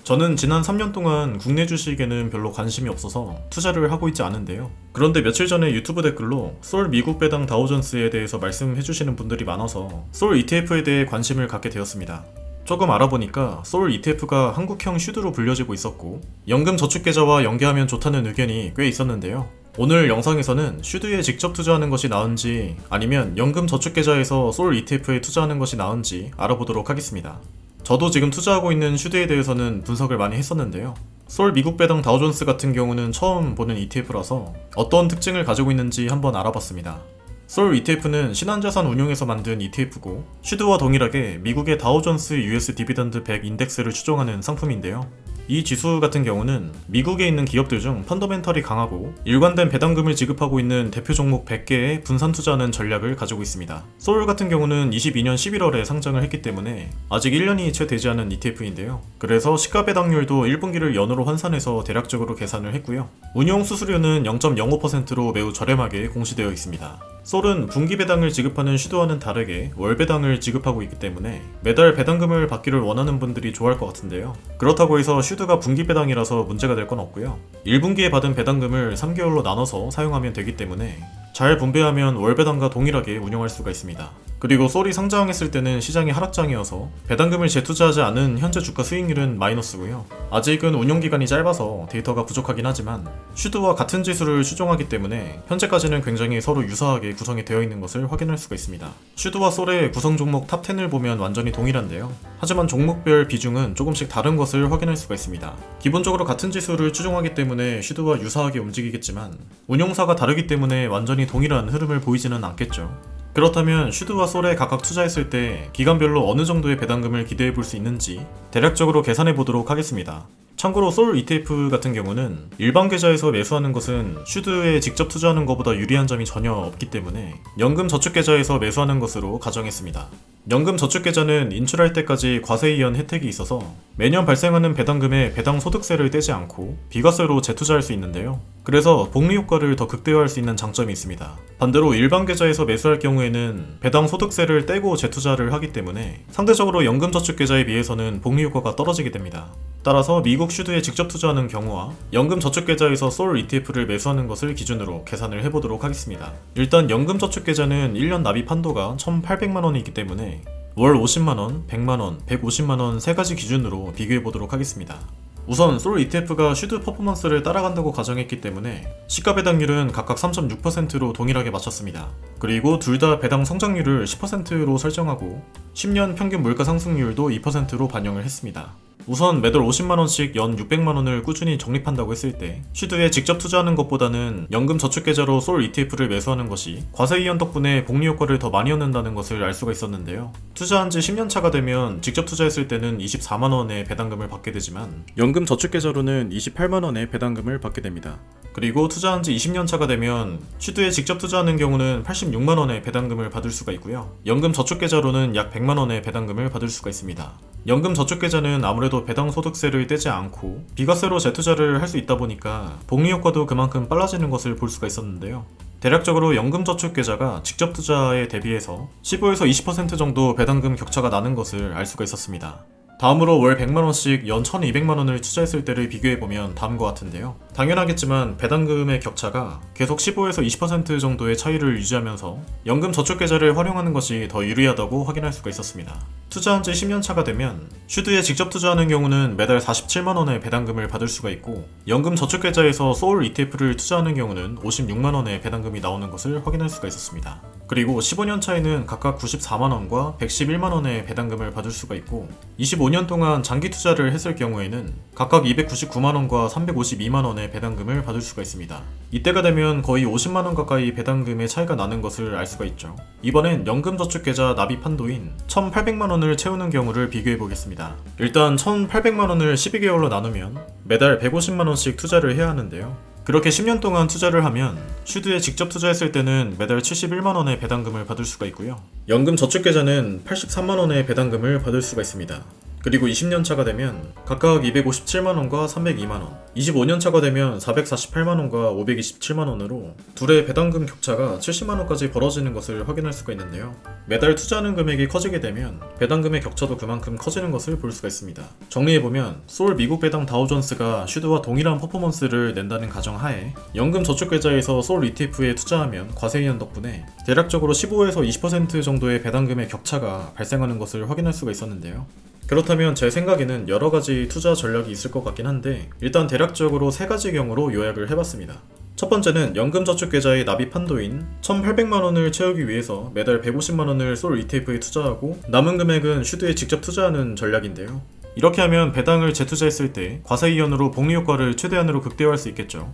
저는 지난 3년 동안 국내 주식에는 별로 관심이 없어서 투자를 하고 있지 않은데요. 그런데 며칠 전에 유튜브 댓글로 솔 미국 배당 다우존스에 대해서 말씀해주시는 분들이 많아서 솔 ETF에 대해 관심을 갖게 되었습니다. 조금 알아보니까 솔 ETF가 한국형 슈드로 불려지고 있었고 연금 저축계좌와 연계하면 좋다는 의견이 꽤 있었는데요. 오늘 영상에서는 슈드에 직접 투자하는 것이 나은지 아니면 연금 저축계좌에서 솔 ETF에 투자하는 것이 나은지 알아보도록 하겠습니다. 저도 지금 투자하고 있는 슈드에 대해서는 분석을 많이 했었는데요. 솔 미국 배당 다우존스 같은 경우는 처음 보는 ETF라서 어떤 특징을 가지고 있는지 한번 알아봤습니다. 솔 ETF는 신한자산 운용에서 만든 ETF고 슈드와 동일하게 미국의 다우존스 US 디비던드 100 인덱스를 추종하는 상품인데요. 이 지수 같은 경우는 미국에 있는 기업들 중 펀더멘털이 강하고 일관된 배당금을 지급하고 있는 대표 종목 100개에 분산 투자하는 전략을 가지고 있습니다. 솔 같은 경우는 22년 11월에 상장을 했기 때문에 아직 1년이 채 되지 않은 ETF인데요. 그래서 시가 배당률도 1분기를 연으로 환산해서 대략적으로 계산을 했고요. 운용 수수료는 0.05%로 매우 저렴하게 공시되어 있습니다. 솔은 분기 배당을 지급하는 슈드와는 다르게 월 배당을 지급하고 있기 때문에 매달 배당금을 받기를 원하는 분들이 좋아할 것 같은데요. 그렇다고 해서 슈드가 분기 배당이라서 문제가 될 건 없고요. 1분기에 받은 배당금을 3개월로 나눠서 사용하면 되기 때문에 잘 분배하면 월 배당과 동일하게 운영할 수가 있습니다. 그리고 솔이 상장했을 때는 시장이 하락장이어서 배당금을 재투자하지 않은 현재 주가 수익률은 마이너스고요. 아직은 운용기간이 짧아서 데이터가 부족하긴 하지만 슈드와 같은 지수를 추종하기 때문에 현재까지는 굉장히 서로 유사하게 구성이 되어 있는 것을 확인할 수가 있습니다. 슈드와 솔의 구성 종목 탑10을 보면 완전히 동일한데요. 하지만 종목별 비중은 조금씩 다른 것을 확인할 수가 있습니다. 기본적으로 같은 지수를 추종하기 때문에 슈드와 유사하게 움직이겠지만 운용사가 다르기 때문에 완전히 동일한 흐름을 보이지는 않겠죠. 그렇다면 슈드와 솔에 각각 투자했을 때 기간별로 어느 정도의 배당금을 기대해 볼 수 있는지 대략적으로 계산해 보도록 하겠습니다. 참고로 솔 ETF 같은 경우는 일반 계좌에서 매수하는 것은 슈드에 직접 투자하는 것보다 유리한 점이 전혀 없기 때문에 연금 저축계좌에서 매수하는 것으로 가정했습니다. 연금 저축계좌는 인출할 때까지 과세이연 혜택이 있어서 매년 발생하는 배당금에 배당 소득세를 떼지 않고 비과세로 재투자할 수 있는데요. 그래서 복리 효과를 더 극대화할 수 있는 장점이 있습니다. 반대로 일반 계좌에서 매수할 경우에는 배당 소득세를 떼고 재투자를 하기 때문에 상대적으로 연금 저축계좌에 비해서는 복리 효과가 떨어지게 됩니다. 따라서 미국 슈드에 직접 투자하는 경우와 연금 저축계좌에서 솔 ETF를 매수하는 것을 기준으로 계산을 해보도록 하겠습니다. 일단 연금 저축계좌는 1년 납입 한도가 1,800만원이 있기 때문에 월 50만원, 100만원, 150만원 세 가지 기준으로 비교해보도록 하겠습니다. 우선 솔 ETF가 슈드 퍼포먼스를 따라간다고 가정했기 때문에 시가 배당률은 각각 3.6%로 동일하게 맞췄습니다. 그리고 둘 다 배당 성장률을 10%로 설정하고 10년 평균 물가 상승률도 2%로 반영을 했습니다. 우선 매달 50만원씩 연 600만원을 꾸준히 적립한다고 했을 때 슈드에 직접 투자하는 것보다는 연금 저축계좌로 솔 ETF를 매수하는 것이 과세이연 덕분에 복리 효과를 더 많이 얻는다는 것을 알 수가 있었는데요. 투자한 지 10년 차가 되면 직접 투자했을 때는 24만원의 배당금을 받게 되지만 연금 저축계좌로는 28만원의 배당금을 받게 됩니다. 그리고 투자한 지 20년 차가 되면 슈드에 직접 투자하는 경우는 86만원의 배당금을 받을 수가 있고요. 연금 저축계좌로는 약 100만원의 배당금을 받을 수가 있습니다. 연금 저축계좌는 아무래도 배당 소득세를 떼지 않고 비과세로 재투자를 할 수 있다 보니까 복리 효과도 그만큼 빨라지는 것을 볼 수가 있었는데요. 대략적으로 연금 저축계좌가 직접 투자에 대비해서 15에서 20% 정도 배당금 격차가 나는 것을 알 수가 있었습니다. 다음으로 월 100만원씩 연 1200만원을 투자했을 때를 비교해보면 다음과 같은데요. 당연하겠지만 배당금의 격차가 계속 15에서 20% 정도의 차이를 유지하면서 연금 저축계좌를 활용하는 것이 더 유리하다고 확인할 수가 있었습니다. 투자한 지 10년 차가 되면 슈드에 직접 투자하는 경우는 매달 47만원의 배당금을 받을 수가 있고 연금 저축계좌에서 솔 ETF를 투자하는 경우는 56만원의 배당금이 나오는 것을 확인할 수가 있었습니다. 그리고 15년 차에는 각각 94만원과 111만원의 배당금을 받을 수가 있고 25년 동안 장기 투자를 했을 경우에는 각각 299만원과 352만원의 배당금을 받을 수가 있습니다. 이때가 되면 거의 50만원 가까이 배당금의 차이가 나는 것을 알 수가 있죠. 이번엔 연금저축계좌 납입 한도인 1,800만원을 채우는 경우를 비교해 보겠습니다. 일단 1,800만원을 12개월로 나누면 매달 150만원씩 투자를 해야 하는데요. 그렇게 10년 동안 투자를 하면 슈드에 직접 투자했을 때는 매달 71만원의 배당금을 받을 수가 있고요. 연금 저축계좌는 83만원의 배당금을 받을 수가 있습니다. 그리고 20년차가 되면 각각 257만원과 302만원, 25년차가 되면 448만원과 527만원으로 둘의 배당금 격차가 70만원까지 벌어지는 것을 확인할 수가 있는데요. 매달 투자하는 금액이 커지게 되면 배당금의 격차도 그만큼 커지는 것을 볼 수가 있습니다. 정리해보면 소울 미국 배당 다우존스가 슈드와 동일한 퍼포먼스를 낸다는 가정하에 연금 저축계좌에서 소울 ETF에 투자하면 과세이연 덕분에 대략적으로 15에서 20% 정도의 배당금의 격차가 발생하는 것을 확인할 수가 있었는데요. 그렇다면 제 생각에는 여러가지 투자 전략이 있을 것 같긴 한데 일단 대략적으로 3가지 경우로 요약을 해봤습니다. 첫 번째는 연금저축계좌의 납입 한도인 1,800만원을 채우기 위해서 매달 150만원을 소울 ETF에 투자하고 남은 금액은 슈드에 직접 투자하는 전략인데요. 이렇게 하면 배당을 재투자했을 때 과세이연으로 복리효과를 최대한으로 극대화할 수 있겠죠.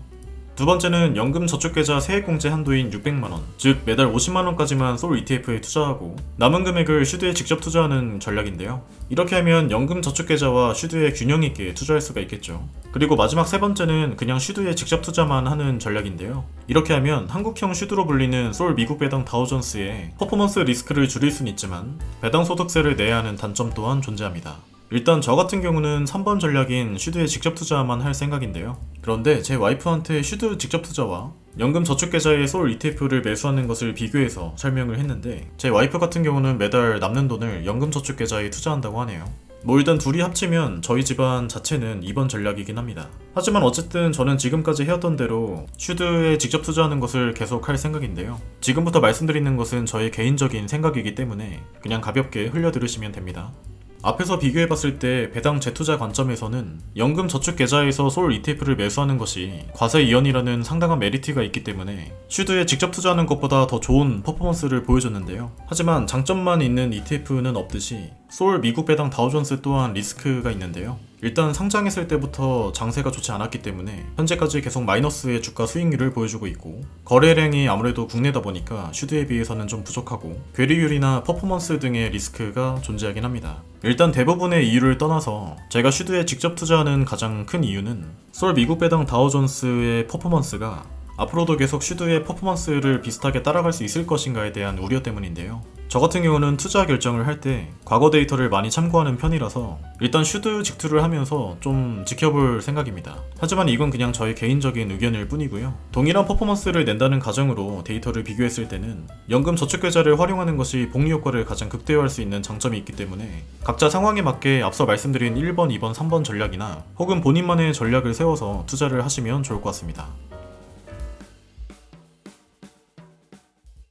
두 번째는 연금저축계좌 세액공제 한도인 600만원, 즉 매달 50만원까지만 소울 ETF에 투자하고 남은 금액을 슈드에 직접 투자하는 전략인데요. 이렇게 하면 연금저축계좌와 슈드에 균형 있게 투자할 수가 있겠죠. 그리고 마지막 세 번째는 그냥 슈드에 직접 투자만 하는 전략인데요. 이렇게 하면 한국형 슈드로 불리는 소울 미국 배당 다우존스의 퍼포먼스 리스크를 줄일 수는 있지만 배당 소득세를 내야 하는 단점 또한 존재합니다. 일단 저 같은 경우는 3번 전략인 슈드에 직접 투자만 할 생각인데요. 그런데 제 와이프한테 슈드 직접 투자와 연금 저축계좌에 소울 ETF를 매수하는 것을 비교해서 설명을 했는데 제 와이프 같은 경우는 매달 남는 돈을 연금 저축계좌에 투자한다고 하네요. 뭐 일단 둘이 합치면 저희 집안 자체는 2번 전략이긴 합니다. 하지만 어쨌든 저는 지금까지 해왔던 대로 슈드에 직접 투자하는 것을 계속 할 생각인데요. 지금부터 말씀드리는 것은 저의 개인적인 생각이기 때문에 그냥 가볍게 흘려들으시면 됩니다. 앞에서 비교해봤을 때 배당 재투자 관점에서는 연금 저축 계좌에서 소울 ETF를 매수하는 것이 과세 이연이라는 상당한 메리트가 있기 때문에 슈드에 직접 투자하는 것보다 더 좋은 퍼포먼스를 보여줬는데요. 하지만 장점만 있는 ETF는 없듯이 소울 미국 배당 다우존스 또한 리스크가 있는데요. 일단 상장했을 때부터 장세가 좋지 않았기 때문에 현재까지 계속 마이너스의 주가 수익률을 보여주고 있고 거래량이 아무래도 국내다 보니까 슈드에 비해서는 좀 부족하고 괴리율이나 퍼포먼스 등의 리스크가 존재하긴 합니다. 일단 대부분의 이유를 떠나서 제가 슈드에 직접 투자하는 가장 큰 이유는 소울 미국 배당 다우존스의 퍼포먼스가 앞으로도 계속 슈드의 퍼포먼스를 비슷하게 따라갈 수 있을 것인가에 대한 우려 때문인데요. 저 같은 경우는 투자 결정을 할 때 과거 데이터를 많이 참고하는 편이라서 일단 슈드 직투를 하면서 좀 지켜볼 생각입니다. 하지만 이건 그냥 저의 개인적인 의견일 뿐이고요. 동일한 퍼포먼스를 낸다는 가정으로 데이터를 비교했을 때는 연금 저축계좌를 활용하는 것이 복리 효과를 가장 극대화할 수 있는 장점이 있기 때문에 각자 상황에 맞게 앞서 말씀드린 1번, 2번, 3번 전략이나 혹은 본인만의 전략을 세워서 투자를 하시면 좋을 것 같습니다.